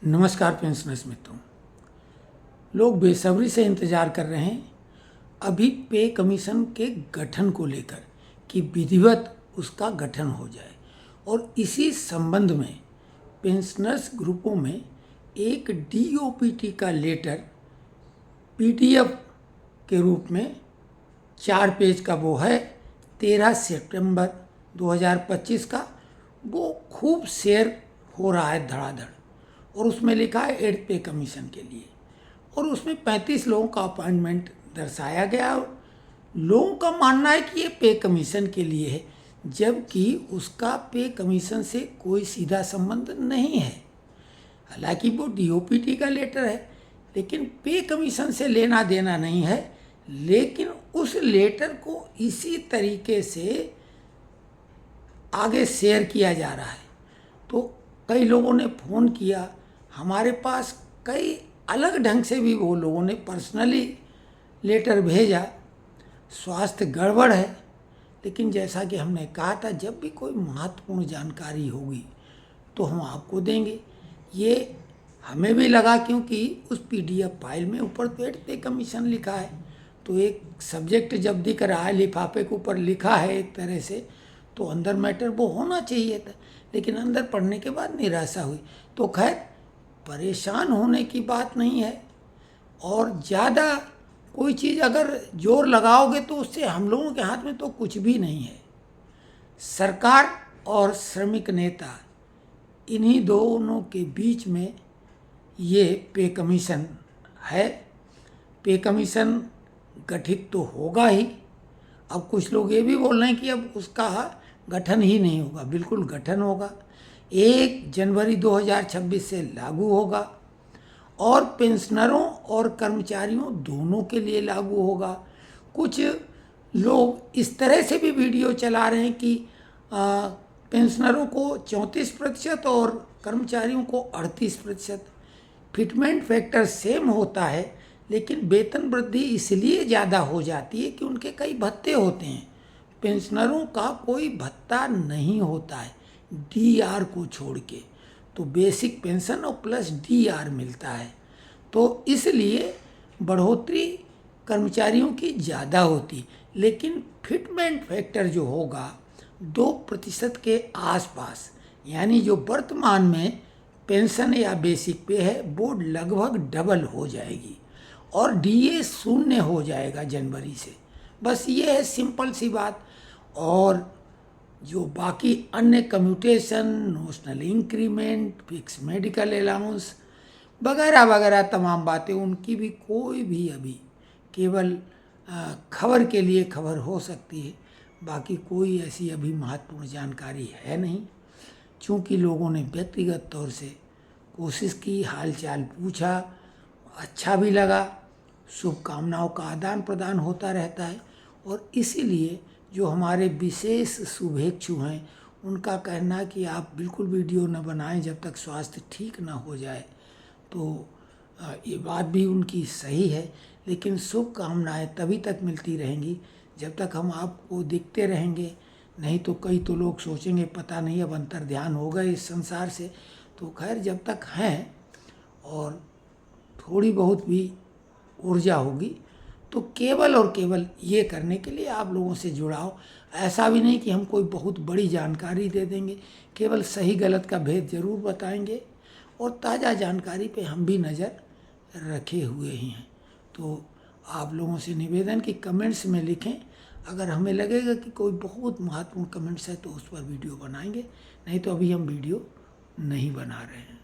नमस्कार पेंशनर्स मित्रों, लोग बेसब्री से इंतज़ार कर रहे हैं अभी पे कमीशन के गठन को लेकर कि विधिवत उसका गठन हो जाए। और इसी संबंध में पेंशनर्स ग्रुपों में एक डीओपीटी का लेटर पीडीएफ के रूप में 4 पेज का वो है, 13 सितंबर 2025 का। वो खूब शेयर हो रहा है धड़ाधड़, और उसमें लिखा है 8 पे कमीशन के लिए, और उसमें 35 लोगों का अपॉइंटमेंट दर्शाया गया। लोगों का मानना है कि ये पे कमीशन के लिए है, जबकि उसका पे कमीशन से कोई सीधा संबंध नहीं है। हालांकि वो डीओपीटी का लेटर है, लेकिन पे कमीशन से लेना देना नहीं है। लेकिन उस लेटर को इसी तरीके से आगे शेयर किया जा रहा है। तो कई लोगों ने फ़ोन किया हमारे पास, कई अलग ढंग से भी वो लोगों ने पर्सनली लेटर भेजा। स्वास्थ्य गड़बड़ है, लेकिन जैसा कि हमने कहा था, जब भी कोई महत्वपूर्ण जानकारी होगी तो हम आपको देंगे। ये हमें भी लगा, क्योंकि उस पीडीएफ फाइल में ऊपर तो 8 पे कमीशन लिखा है, तो एक सब्जेक्ट जब दिख रहा है, लिफाफे के ऊपर लिखा है एक तरह से, तो अंदर मैटर वो होना चाहिए था। लेकिन अंदर पढ़ने के बाद निराशा हुई। तो खैर, परेशान होने की बात नहीं है, और ज़्यादा कोई चीज़ अगर जोर लगाओगे तो उससे हम लोगों के हाथ में तो कुछ भी नहीं है। सरकार और श्रमिक नेता, इन्हीं दोनों के बीच में ये पे कमीशन है। पे कमीशन गठित तो होगा ही। अब कुछ लोग ये भी बोल रहे हैं कि अब उसका गठन ही नहीं होगा। बिल्कुल गठन होगा, 1 जनवरी 2026 से लागू होगा, और पेंशनरों और कर्मचारियों दोनों के लिए लागू होगा। कुछ लोग इस तरह से भी वीडियो चला रहे हैं कि पेंशनरों को 34% और कर्मचारियों को 38%। फिटमेंट फैक्टर सेम होता है, लेकिन वेतन वृद्धि इसलिए ज़्यादा हो जाती है कि उनके कई भत्ते होते हैं। पेंशनरों का कोई भत्ता नहीं होता है, डीआर को छोड़ के। तो बेसिक पेंशन और प्लस डीआर मिलता है, तो इसलिए बढ़ोतरी कर्मचारियों की ज़्यादा होती। लेकिन फिटमेंट फैक्टर जो होगा 2% के आसपास, यानी जो वर्तमान में पेंशन या बेसिक पे है, वो लगभग डबल हो जाएगी, और डीए 0 हो जाएगा जनवरी से। बस ये है सिंपल सी बात। और जो बाकी अन्य commutation, notional increment, fix medical allowance वगैरह वगैरह तमाम बातें, उनकी भी कोई भी अभी केवल खबर के लिए खबर हो सकती है। बाकी कोई ऐसी अभी महत्वपूर्ण जानकारी है नहीं। चूँकि लोगों ने व्यक्तिगत तौर से कोशिश की, हालचाल पूछा, अच्छा भी लगा, शुभकामनाओं का आदान प्रदान होता रहता है। और इसीलिए जो हमारे विशेष शुभेच्छु हैं, उनका कहना कि आप बिल्कुल वीडियो न बनाएं जब तक स्वास्थ्य ठीक न हो जाए, तो ये बात भी उनकी सही है। लेकिन शुभकामनाएं तभी तक मिलती रहेंगी जब तक हम आपको दिखते रहेंगे। नहीं तो कई तो लोग सोचेंगे पता नहीं अब अंतर ध्यान हो गए इस संसार से। तो खैर, जब तक हैं और थोड़ी बहुत भी ऊर्जा होगी, तो केवल और केवल ये करने के लिए आप लोगों से जुड़ाव। ऐसा भी नहीं कि हम कोई बहुत बड़ी जानकारी दे देंगे, केवल सही गलत का भेद जरूर बताएंगे, और ताज़ा जानकारी पे हम भी नज़र रखे हुए ही हैं। तो आप लोगों से निवेदन कि कमेंट्स में लिखें। अगर हमें लगेगा कि कोई बहुत महत्वपूर्ण कमेंट्स है तो उस पर वीडियो बनाएंगे, नहीं तो अभी हम वीडियो नहीं बना रहे हैं।